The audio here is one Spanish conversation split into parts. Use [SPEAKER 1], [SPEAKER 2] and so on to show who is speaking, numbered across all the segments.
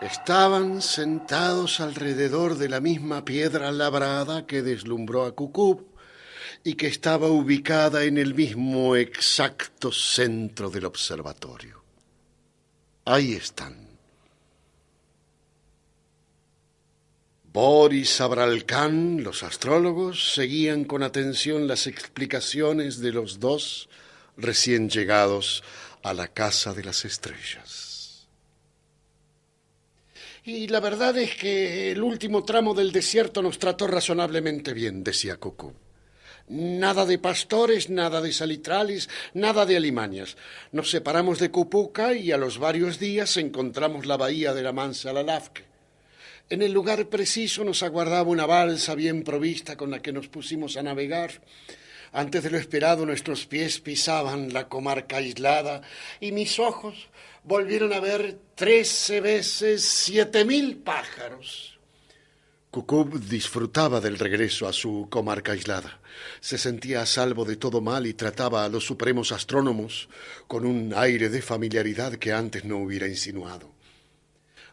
[SPEAKER 1] Estaban sentados alrededor de la misma piedra labrada que deslumbró a Cucú y que estaba ubicada en el mismo exacto centro del observatorio. Ahí están. Boris Abralcán, los astrólogos, seguían con atención las explicaciones de los dos recién llegados a la Casa de las Estrellas. Y la verdad es que el último tramo del desierto nos trató razonablemente bien, decía Cucú. Nada de pastores, nada de salitrales, nada de alimañas. Nos separamos de Cupuca y a los varios días encontramos la bahía de la Mansa Lalafque. En el lugar preciso nos aguardaba una balsa bien provista con la que nos pusimos a navegar. Antes de lo esperado nuestros pies pisaban la comarca aislada y mis ojos volvieron a ver 13 veces 7.000 pájaros. Cucub disfrutaba del regreso a su comarca aislada. Se sentía a salvo de todo mal y trataba a los supremos astrónomos con un aire de familiaridad que antes no hubiera insinuado.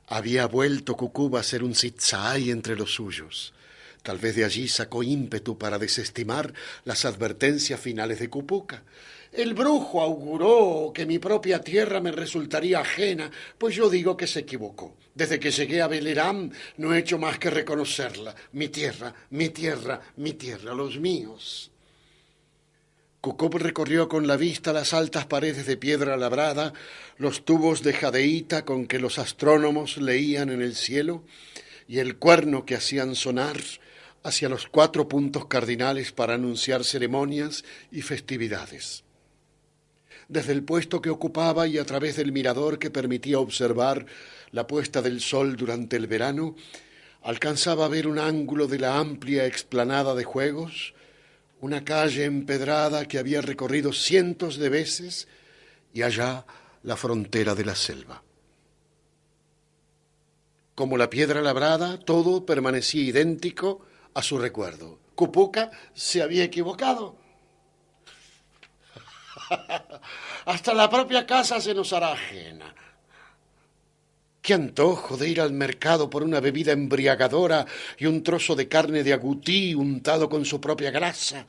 [SPEAKER 1] Había vuelto Cucub a ser un zitzaay entre los suyos. Tal vez de allí sacó ímpetu para desestimar las advertencias finales de Cupuca. El brujo auguró que mi propia tierra me resultaría ajena, pues yo digo que se equivocó. Desde que llegué a Belerán no he hecho más que reconocerla. Mi tierra, mi tierra, mi tierra, los míos. Cucub recorrió con la vista las altas paredes de piedra labrada, los tubos de jadeíta con que los astrónomos leían en el cielo y el cuerno que hacían sonar hacia los 4 puntos cardinales para anunciar ceremonias y festividades. Desde el puesto que ocupaba y a través del mirador que permitía observar la puesta del sol durante el verano, alcanzaba a ver un ángulo de la amplia explanada de juegos, una calle empedrada que había recorrido cientos de veces y allá la frontera de la selva. Como la piedra labrada, todo permanecía idéntico a su recuerdo. Cupuca se había equivocado. Hasta la propia casa se nos hará ajena. Qué antojo de ir al mercado por una bebida embriagadora y un trozo de carne de agutí untado con su propia grasa.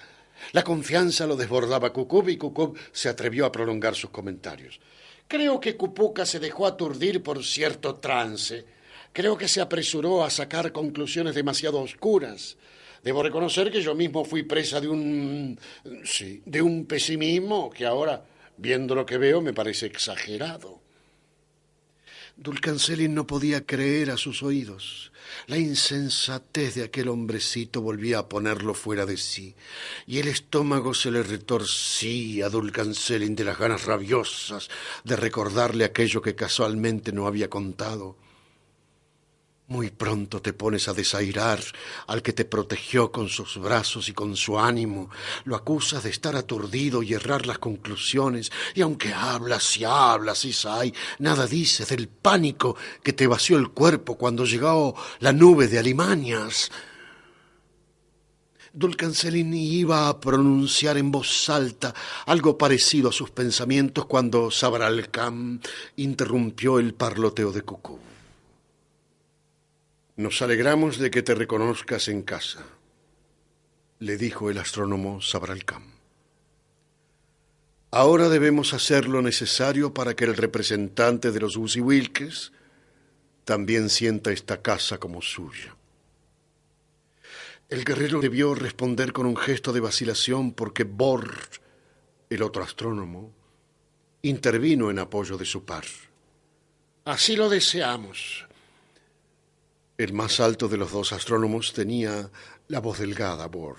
[SPEAKER 1] La confianza lo desbordaba Cucub y Cucub se atrevió a prolongar sus comentarios. Creo que Cupuca se dejó aturdir por cierto trance. Creo que se apresuró a sacar conclusiones demasiado oscuras. Debo reconocer que yo mismo fui presa de un pesimismo que ahora, viendo lo que veo, me parece exagerado. Dulcancelin no podía creer a sus oídos. La insensatez de aquel hombrecito volvía a ponerlo fuera de sí, y el estómago se le retorcía a Dulcancelin de las ganas rabiosas de recordarle aquello que casualmente no había contado. Muy pronto te pones a desairar al que te protegió con sus brazos y con su ánimo. Lo acusas de estar aturdido y errar las conclusiones. Y aunque hablas, Isai, nada dices del pánico que te vació el cuerpo cuando llegó la nube de alimañas. Dulcancelin iba a pronunciar en voz alta algo parecido a sus pensamientos cuando Sabralcam interrumpió el parloteo de Cucú. Nos alegramos de que te reconozcas en casa, le dijo el astrónomo Sabralcam. Ahora debemos hacer lo necesario para que el representante de los Usiwilkes también sienta esta casa como suya. El guerrero debió responder con un gesto de vacilación porque Bor, el otro astrónomo, intervino en apoyo de su par. Así lo deseamos. El más alto de los dos astrónomos tenía la voz delgada, Bor.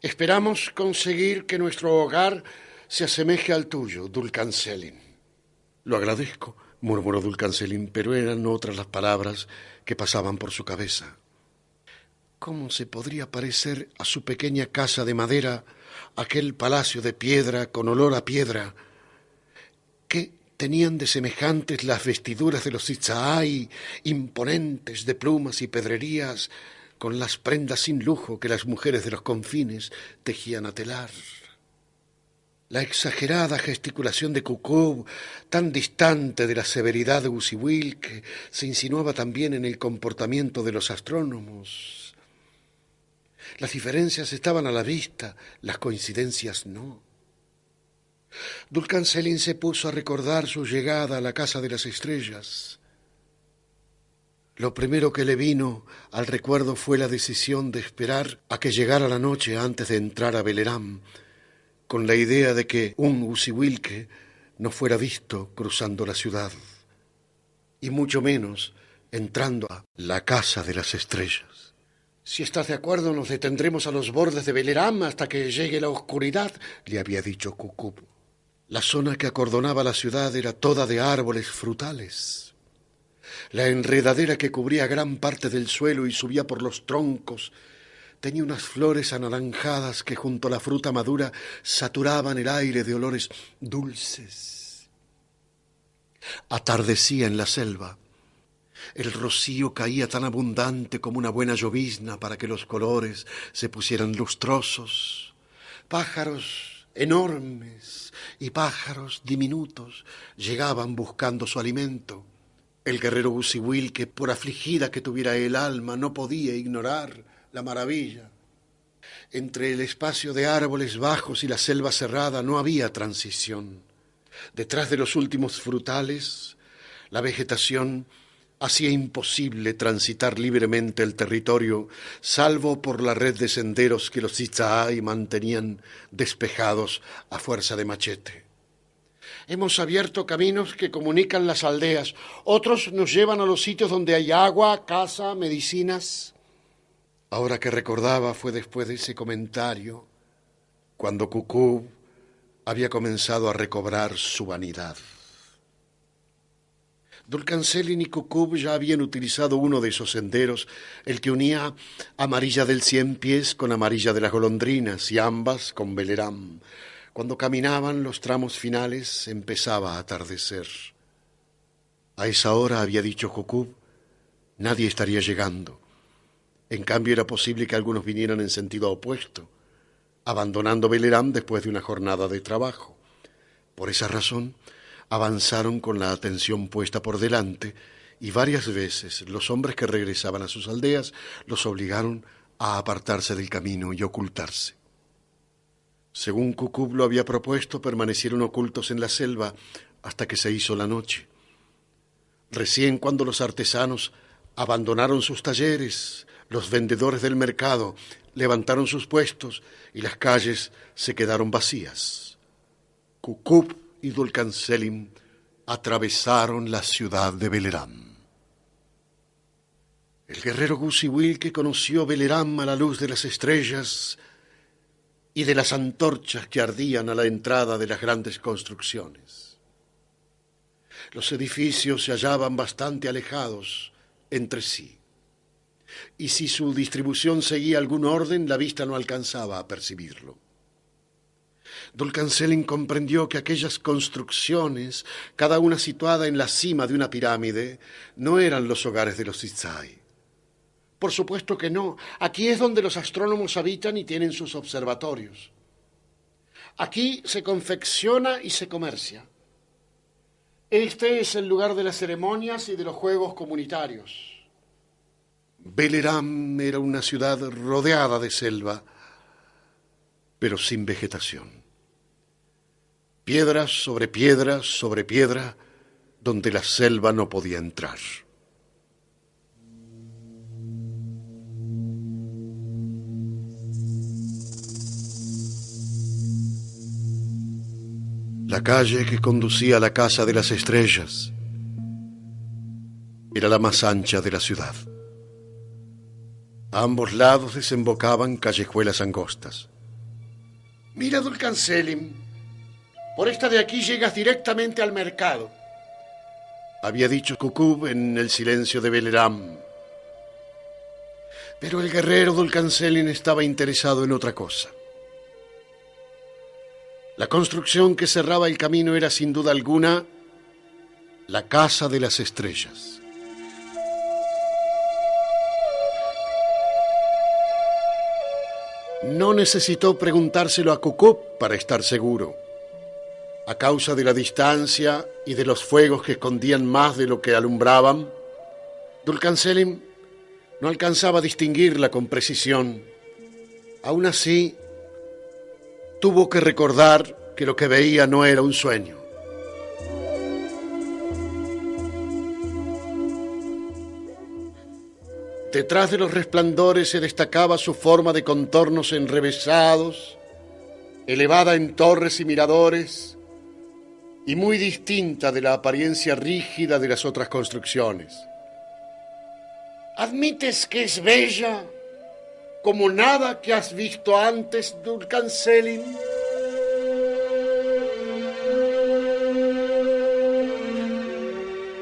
[SPEAKER 1] Esperamos conseguir que nuestro hogar se asemeje al tuyo, Dulcancelin. Lo agradezco, murmuró Dulcancelin, pero eran otras las palabras que pasaban por su cabeza. ¿Cómo se podría parecer a su pequeña casa de madera aquel palacio de piedra con olor a piedra? ¿Qué tenían de semejantes las vestiduras de los Itzaay, imponentes de plumas y pedrerías, con las prendas sin lujo que las mujeres de los confines tejían a telar? La exagerada gesticulación de Cucú, tan distante de la severidad de Usiwilk, se insinuaba también en el comportamiento de los astrónomos. Las diferencias estaban a la vista, las coincidencias no. Dulcan Selin se puso a recordar su llegada a la Casa de las Estrellas. Lo primero que le vino al recuerdo fue la decisión de esperar a que llegara la noche antes de entrar a Beleram, con la idea de que un Usiwilke no fuera visto cruzando la ciudad, y mucho menos entrando a la Casa de las Estrellas. Si estás de acuerdo, nos detendremos a los bordes de Beleram hasta que llegue la oscuridad, le había dicho Cucub. La zona que acordonaba la ciudad era toda de árboles frutales. La enredadera que cubría gran parte del suelo y subía por los troncos tenía unas flores anaranjadas que junto a la fruta madura saturaban el aire de olores dulces. Atardecía en la selva. El rocío caía tan abundante como una buena llovizna para que los colores se pusieran lustrosos. Pájaros enormes y pájaros diminutos llegaban buscando su alimento. El guerrero Usiwilke, por afligida que tuviera el alma, no podía ignorar la maravilla. Entre el espacio de árboles bajos y la selva cerrada no había transición. Detrás de los últimos frutales, la vegetación hacía imposible transitar libremente el territorio, salvo por la red de senderos que los Tzitzai mantenían despejados a fuerza de machete. Hemos abierto caminos que comunican las aldeas, otros nos llevan a los sitios donde hay agua, casa, medicinas. Ahora que recordaba fue después de ese comentario, cuando Cucú había comenzado a recobrar su vanidad. Dulcan Selin y Cucub ya habían utilizado uno de esos senderos, el que unía Amarilla del Cien Pies con Amarilla de las Golondrinas y ambas con Beleram. Cuando caminaban los tramos finales empezaba a atardecer. A esa hora, había dicho Cucub, nadie estaría llegando. En cambio era posible que algunos vinieran en sentido opuesto, abandonando Beleram después de una jornada de trabajo. Por esa razón, avanzaron con la atención puesta por delante y varias veces los hombres que regresaban a sus aldeas los obligaron a apartarse del camino y ocultarse. Según Cucub lo había propuesto, permanecieron ocultos en la selva hasta que se hizo la noche. Recién cuando los artesanos abandonaron sus talleres, los vendedores del mercado levantaron sus puestos y las calles se quedaron vacías. Cucub y Dulcan Selin atravesaron la ciudad de Beleram. El guerrero Usiwilke conoció Beleram a la luz de las estrellas y de las antorchas que ardían a la entrada de las grandes construcciones. Los edificios se hallaban bastante alejados entre sí, y si su distribución seguía algún orden, la vista no alcanzaba a percibirlo. Dulcan Selin comprendió que aquellas construcciones, cada una situada en la cima de una pirámide, no eran los hogares de los Tzitzai. Por supuesto que no. Aquí es donde los astrónomos habitan y tienen sus observatorios. Aquí se confecciona y se comercia. Este es el lugar de las ceremonias y de los juegos comunitarios. Beleram era una ciudad rodeada de selva, pero sin vegetación. Piedras sobre piedra, donde la selva no podía entrar. La calle que conducía a la Casa de las Estrellas era la más ancha de la ciudad. A ambos lados desembocaban callejuelas angostas. Mira, Dulcan Selin, por esta de aquí llegas directamente al mercado, había dicho Cucub en el silencio de Beleram. Pero el guerrero Dulcan Selin estaba interesado en otra cosa. La construcción que cerraba el camino era sin duda alguna la Casa de las Estrellas. No necesitó preguntárselo a Cucub para estar seguro. A causa de la distancia y de los fuegos que escondían más de lo que alumbraban, Dulcan Selim no alcanzaba a distinguirla con precisión. Aún así, tuvo que recordar que lo que veía no era un sueño. Detrás de los resplandores se destacaba su forma de contornos enrevesados, elevada en torres y miradores, y muy distinta de la apariencia rígida de las otras construcciones. ¿Admites que es bella como nada que has visto antes, Dulcan Selim?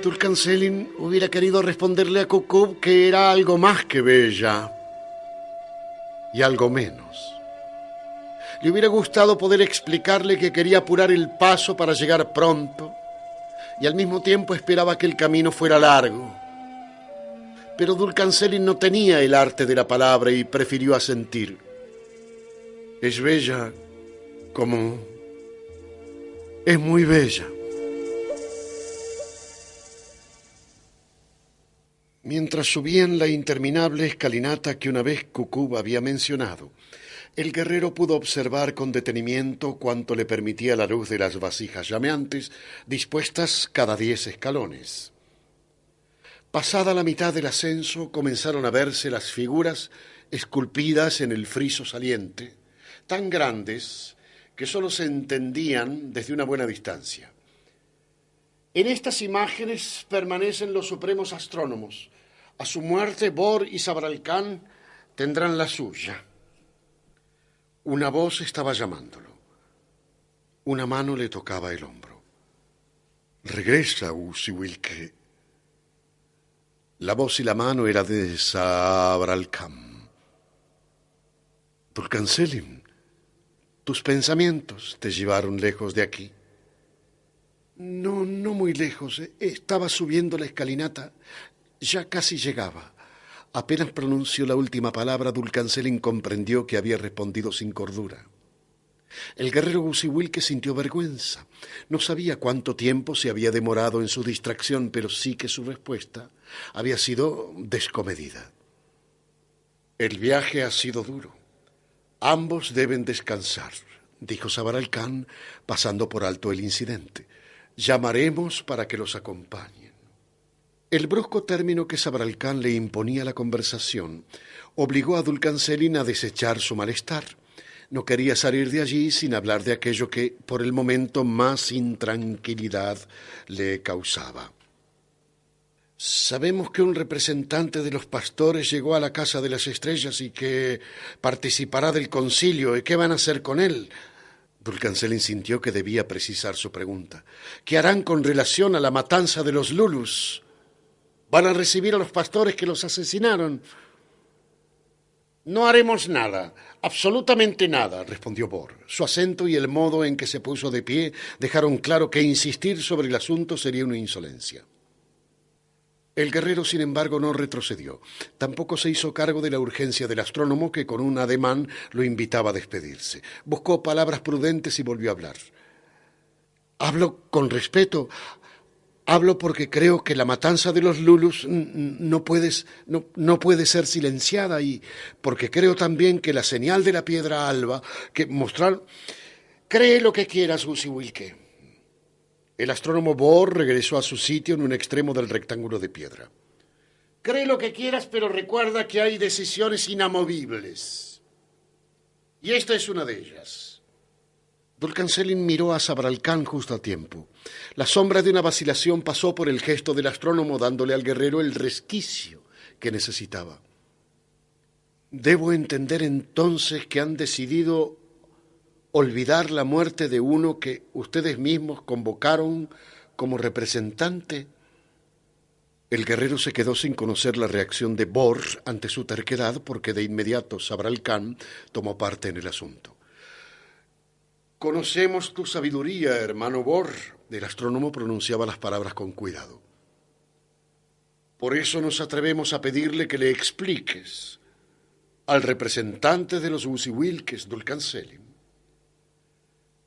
[SPEAKER 1] Dulcan Selim hubiera querido responderle a Kukub que era algo más que bella y algo menos. Le hubiera gustado poder explicarle que quería apurar el paso para llegar pronto y al mismo tiempo esperaba que el camino fuera largo. Pero Dulcan Selim no tenía el arte de la palabra y prefirió asentir. Es bella como... es muy bella. Mientras subían la interminable escalinata que una vez Kukub había mencionado, el guerrero pudo observar con detenimiento cuanto le permitía la luz de las vasijas llameantes dispuestas cada 10 escalones. Pasada la mitad del ascenso, comenzaron a verse las figuras esculpidas en el friso saliente, tan grandes que sólo se entendían desde una buena distancia. En estas imágenes permanecen los supremos astrónomos. A su muerte, Bor y Sabralcán tendrán la suya. Una voz estaba llamándolo. Una mano le tocaba el hombro. Regresa, Usiwilke. La voz y la mano era de Sabralcán. Dulcan Selim, tus pensamientos te llevaron lejos de aquí. No muy lejos. Estaba subiendo la escalinata. Ya casi llegaba. Apenas pronunció la última palabra, Dulcan Selim comprendió que había respondido sin cordura. El guerrero Usiwilke sintió vergüenza. No sabía cuánto tiempo se había demorado en su distracción, pero sí que su respuesta había sido descomedida. El viaje ha sido duro. Ambos deben descansar, dijo Sabralcán, pasando por alto el incidente. Llamaremos para que los acompañen. El brusco término que Sabralcán le imponía a la conversación obligó a Dulcan Selim a desechar su malestar. No quería salir de allí sin hablar de aquello que, por el momento, más intranquilidad le causaba. Sabemos que un representante de los pastores llegó a la Casa de las Estrellas y que participará del concilio. ¿Y qué van a hacer con él? Dulcan Selim sintió que debía precisar su pregunta. ¿Qué harán con relación a la matanza de los Lulus? ¿Van a recibir a los pastores que los asesinaron? No haremos nada, absolutamente nada, respondió Bor. Su acento y el modo en que se puso de pie dejaron claro que insistir sobre el asunto sería una insolencia. El guerrero, sin embargo, no retrocedió. Tampoco se hizo cargo de la urgencia del astrónomo, que con un ademán lo invitaba a despedirse. Buscó palabras prudentes y volvió a hablar. Hablo con respeto. Hablo porque creo que la matanza de los Lulus no puede ser silenciada, y porque creo también que la señal de la piedra alba que mostrar... Cree lo que quieras, Usiwilke. El astrónomo Bor regresó a su sitio en un extremo del rectángulo de piedra. Cree lo que quieras, pero recuerda que hay decisiones inamovibles. Y esta es una de ellas. Dulcan Selim miró a Sabralcán justo a tiempo. La sombra de una vacilación pasó por el gesto del astrónomo, dándole al guerrero el resquicio que necesitaba. Debo entender entonces que han decidido olvidar la muerte de uno que ustedes mismos convocaron como representante. El guerrero se quedó sin conocer la reacción de Bor ante su terquedad, porque de inmediato Sabralcán tomó parte en el asunto. Conocemos tu sabiduría, hermano Bor. El astrónomo pronunciaba las palabras con cuidado. Por eso nos atrevemos a pedirle que le expliques al representante de los Usiwilkes, Dulcan Selim,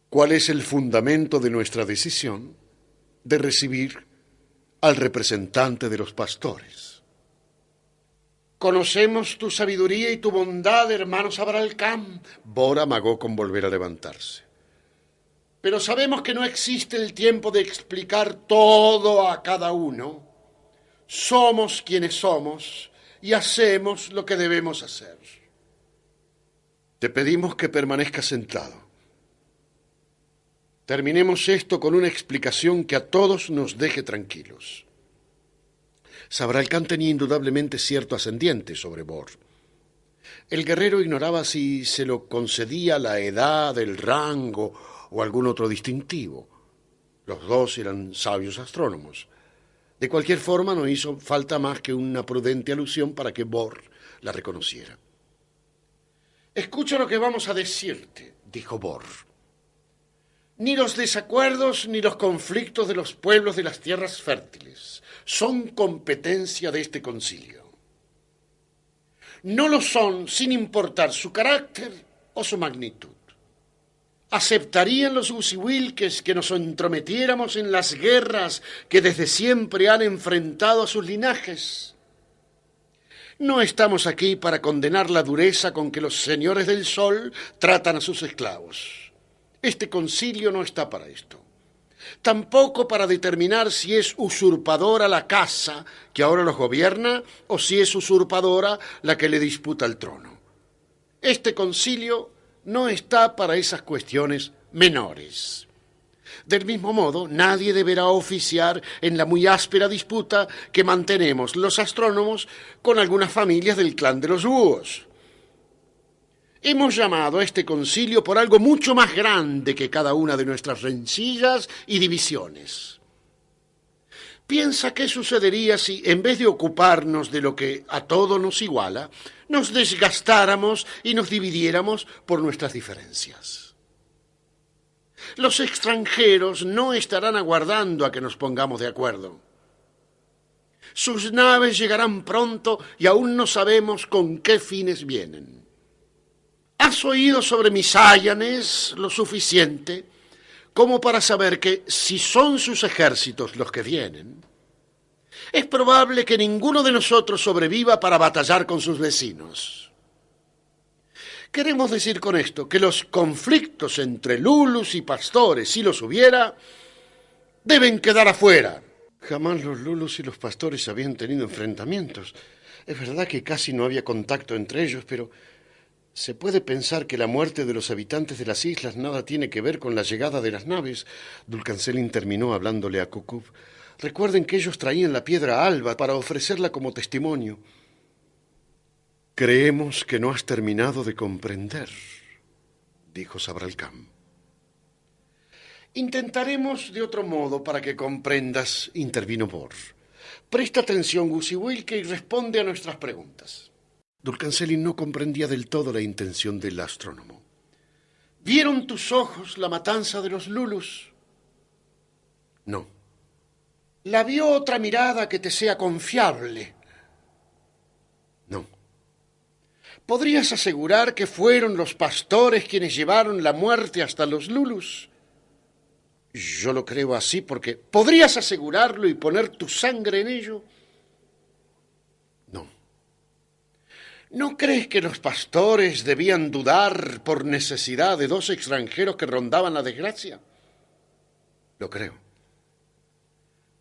[SPEAKER 1] ¿Cuál es el fundamento de nuestra decisión de recibir al representante de los pastores? Conocemos tu sabiduría y tu bondad, hermano Sabralcam. Bor amagó con volver a levantarse. Pero sabemos que no existe el tiempo de explicar todo a cada uno. Somos quienes somos y hacemos lo que debemos hacer. Te pedimos que permanezcas sentado. Terminemos esto con una explicación que a todos nos deje tranquilos. Sabralcán tenía indudablemente cierto ascendiente sobre Bor. El guerrero ignoraba si se lo concedía la edad, el rango o algún otro distintivo. Los dos eran sabios astrónomos. De cualquier forma, no hizo falta más que una prudente alusión para que Bor la reconociera. «Escucha lo que vamos a decirte», dijo Bor. «Ni los desacuerdos ni los conflictos de los pueblos de las tierras fértiles son competencia de este concilio. No lo son sin importar su carácter o su magnitud. ¿Aceptarían los Gusiwilques que nos entrometiéramos en las guerras que desde siempre han enfrentado a sus linajes? No estamos aquí para condenar la dureza con que los señores del sol tratan a sus esclavos. Este concilio no está para esto. Tampoco para determinar si es usurpadora la casa que ahora los gobierna o si es usurpadora la que le disputa el trono. Este concilio no está para esas cuestiones menores. Del mismo modo, nadie deberá oficiar en la muy áspera disputa que mantenemos los astrónomos con algunas familias del clan de los búhos. Hemos llamado a este concilio por algo mucho más grande que cada una de nuestras rencillas y divisiones. Piensa qué sucedería si, en vez de ocuparnos de lo que a todos nos iguala, nos desgastáramos y nos dividiéramos por nuestras diferencias. Los extranjeros no estarán aguardando a que nos pongamos de acuerdo. Sus naves llegarán pronto y aún no sabemos con qué fines vienen. ¿Has oído sobre mis Áyanes lo suficiente como para saber que, si son sus ejércitos los que vienen, es probable que ninguno de nosotros sobreviva para batallar con sus vecinos? Queremos decir con esto que los conflictos entre lulus y pastores, si los hubiera, deben quedar afuera. Jamás los lulus y los pastores habían tenido enfrentamientos. Es verdad que casi no había contacto entre ellos, pero se puede pensar que la muerte de los habitantes de las islas nada tiene que ver con la llegada de las naves. Dulcancelin terminó hablándole a Cucub. Recuerden que ellos traían la piedra alba para ofrecerla como testimonio. Creemos que no has terminado de comprender, dijo Sabralcam. Intentaremos de otro modo para que comprendas, intervino Bor. Presta atención, Gusiwilke, y responde a nuestras preguntas. Dulcancelin no comprendía del todo la intención del astrónomo. ¿Vieron tus ojos la matanza de los lulus? No. ¿La vio otra mirada que te sea confiable? No. ¿Podrías asegurar que fueron los pastores quienes llevaron la muerte hasta los lulus? Yo lo creo así porque... ¿Podrías asegurarlo y poner tu sangre en ello? No. ¿No crees que los pastores debían dudar por necesidad de dos extranjeros que rondaban la desgracia? Lo creo.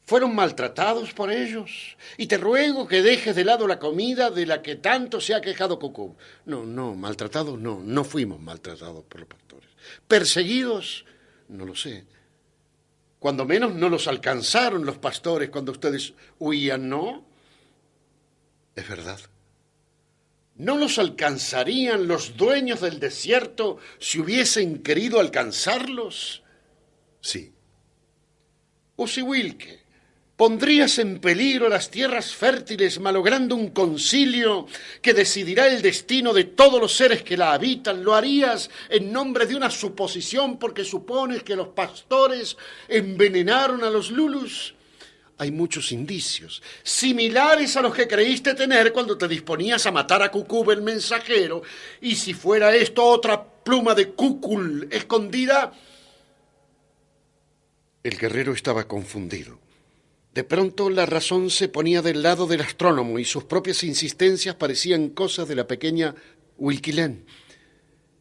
[SPEAKER 1] ¿Fueron maltratados por ellos? Y te ruego que dejes de lado la comida de la que tanto se ha quejado Cucú. No, maltratados no fuimos maltratados por los pastores. ¿Perseguidos? No lo sé. Cuando menos no los alcanzaron los pastores cuando ustedes huían, ¿no? Es verdad. ¿No los alcanzarían los dueños del desierto si hubiesen querido alcanzarlos? Sí. Gusiwilke, ¿pondrías en peligro las tierras fértiles malogrando un concilio que decidirá el destino de todos los seres que la habitan? ¿Lo harías en nombre de una suposición porque supones que los pastores envenenaron a los lulus? Hay muchos indicios, similares a los que creíste tener cuando te disponías a matar a Cucub el mensajero, y si fuera esto otra pluma de cúcul escondida, El guerrero estaba confundido. De pronto la razón se ponía del lado del astrónomo y sus propias insistencias parecían cosas de la pequeña Wilquilén.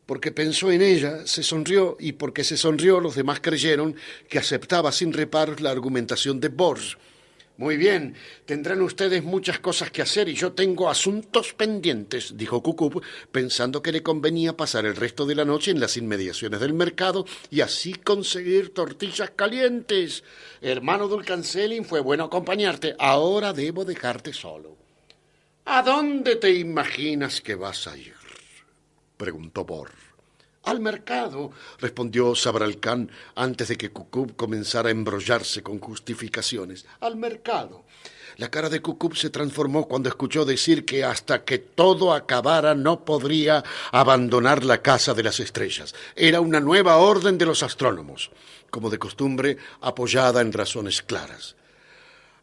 [SPEAKER 1] Porque pensó en ella, se sonrió, y porque se sonrió los demás creyeron que aceptaba sin reparos la argumentación de Borges. Muy bien, tendrán ustedes muchas cosas que hacer y yo tengo asuntos pendientes, dijo Cucú, pensando que le convenía pasar el resto de la noche en las inmediaciones del mercado y así conseguir tortillas calientes. Hermano Dulcancelin, fue bueno acompañarte. Ahora debo dejarte solo. ¿A dónde te imaginas que vas a ir?, preguntó Bor. Al mercado, respondió Sabralcán antes de que Cucub comenzara a embrollarse con justificaciones. Al mercado. La cara de Cucub se transformó cuando escuchó decir que hasta que todo acabara no podría abandonar la casa de las estrellas. Era una nueva orden de los astrónomos, como de costumbre apoyada en razones claras.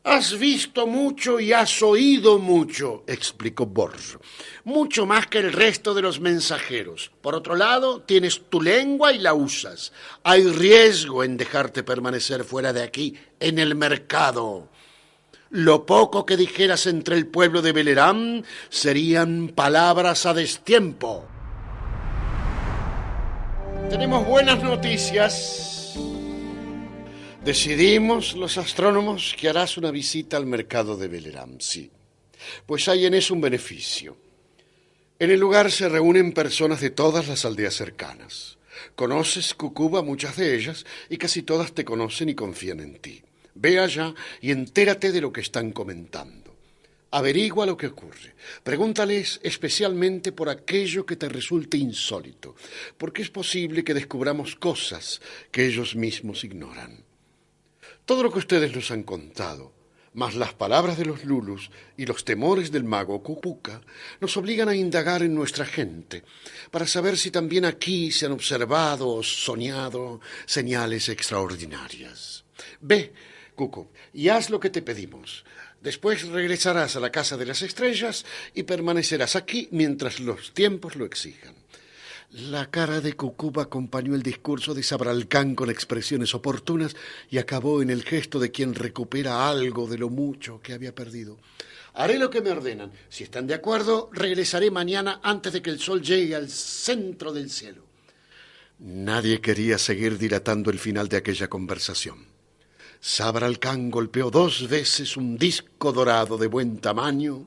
[SPEAKER 1] Has visto mucho y has oído mucho, explicó Borges. Mucho más que el resto de los mensajeros. Por otro lado, tienes tu lengua y la usas. Hay riesgo en dejarte permanecer fuera de aquí, en el mercado. Lo poco que dijeras entre el pueblo de Belerán serían palabras a destiempo. Tenemos buenas noticias. Decidimos, los astrónomos, que harás una visita al mercado de Belerán, sí. Pues hay en eso un beneficio. En el lugar se reúnen personas de todas las aldeas cercanas. Conoces, Cucuba, muchas de ellas, y casi todas te conocen y confían en ti. Ve allá y entérate de lo que están comentando. Averigua lo que ocurre. Pregúntales especialmente por aquello que te resulte insólito, porque es posible que descubramos cosas que ellos mismos ignoran. Todo lo que ustedes nos han contado, más las palabras de los lulus y los temores del mago Cupuca, nos obligan a indagar en nuestra gente, para saber si también aquí se han observado o soñado señales extraordinarias. Ve, Cucu, y haz lo que te pedimos. Después regresarás a la casa de las estrellas y permanecerás aquí mientras los tiempos lo exijan. La cara de Cucuba acompañó el discurso de Sabralcán con expresiones oportunas y acabó en el gesto de quien recupera algo de lo mucho que había perdido. Haré lo que me ordenan. Si están de acuerdo, regresaré mañana antes de que el sol llegue al centro del cielo. Nadie quería seguir dilatando el final de aquella conversación. Sabralcán golpeó 2 veces un disco dorado de buen tamaño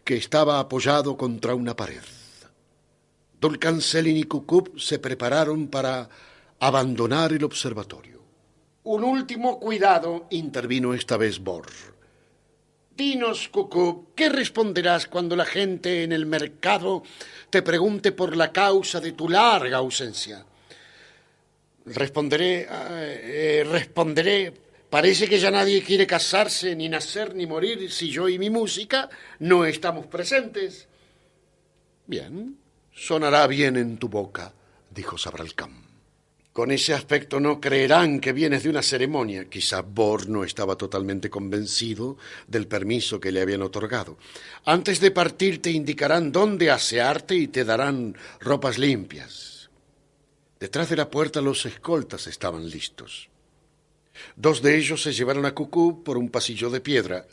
[SPEAKER 1] que estaba apoyado contra una pared. Dulcancelin y Cucub se prepararon para abandonar el observatorio. Un último cuidado, intervino esta vez Bor. Dinos, Cucub, ¿qué responderás cuando la gente en el mercado te pregunte por la causa de tu larga ausencia? Responderé, parece que ya nadie quiere casarse, ni nacer, ni morir si yo y mi música no estamos presentes. Bien. Sonará bien en tu boca, dijo Sabralcán. Con ese aspecto no creerán que vienes de una ceremonia. Quizá Bor no estaba totalmente convencido del permiso que le habían otorgado. Antes de partir te indicarán dónde asearte y te darán ropas limpias. Detrás de la puerta los escoltas estaban listos. 2 de ellos se llevaron a Cucú por un pasillo de piedra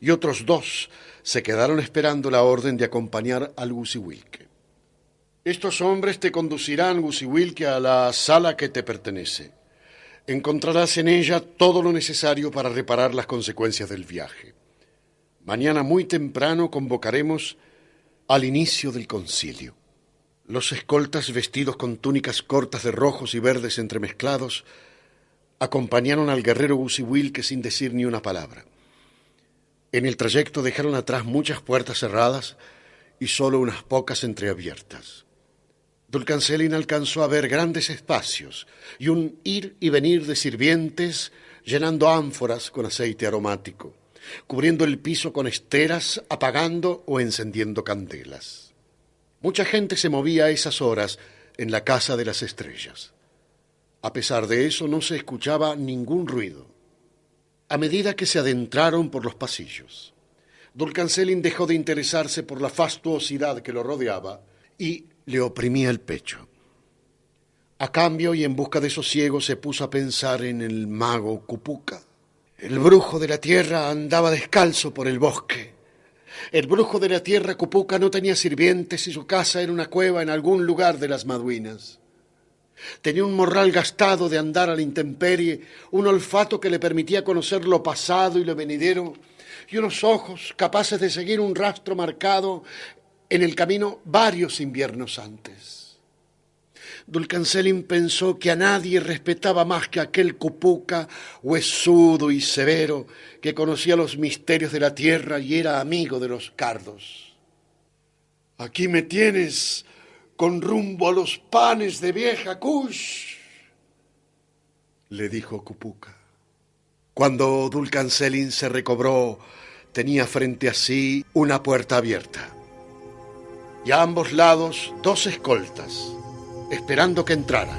[SPEAKER 1] y otros 2 se quedaron esperando la orden de acompañar al Gusiwilque. Estos hombres te conducirán, Gusiwilque, a la sala que te pertenece. Encontrarás en ella todo lo necesario para reparar las consecuencias del viaje. Mañana muy temprano convocaremos al inicio del concilio. Los escoltas, vestidos con túnicas cortas de rojos y verdes entremezclados, acompañaron al guerrero Gusiwilque sin decir ni una palabra. En el trayecto dejaron atrás muchas puertas cerradas y solo unas pocas entreabiertas. Dulcancelin alcanzó a ver grandes espacios y un ir y venir de sirvientes llenando ánforas con aceite aromático, cubriendo el piso con esteras, apagando o encendiendo candelas. Mucha gente se movía a esas horas en la casa de las estrellas. A pesar de eso, no se escuchaba ningún ruido. A medida que se adentraron por los pasillos, Dulcancelin dejó de interesarse por la fastuosidad que lo rodeaba y le oprimía el pecho. A cambio y en busca de sosiego se puso a pensar en el mago Cupuca. El brujo de la tierra andaba descalzo por el bosque. El brujo de la tierra Cupuca no tenía sirvientes y su casa era una cueva en algún lugar de las Maduinas. Tenía un morral gastado de andar a la intemperie, un olfato que le permitía conocer lo pasado y lo venidero, y unos ojos capaces de seguir un rastro marcado en el camino varios inviernos antes. Dulcancelin pensó que a nadie respetaba más que aquel Cupuca, huesudo y severo, que conocía los misterios de la tierra y era amigo de los cardos. Aquí me tienes, con rumbo a los panes de vieja Kush, le dijo Cupuca. Cuando Dulcancelin se recobró, tenía frente a sí una puerta abierta y a ambos lados 2 escoltas, esperando que entrara.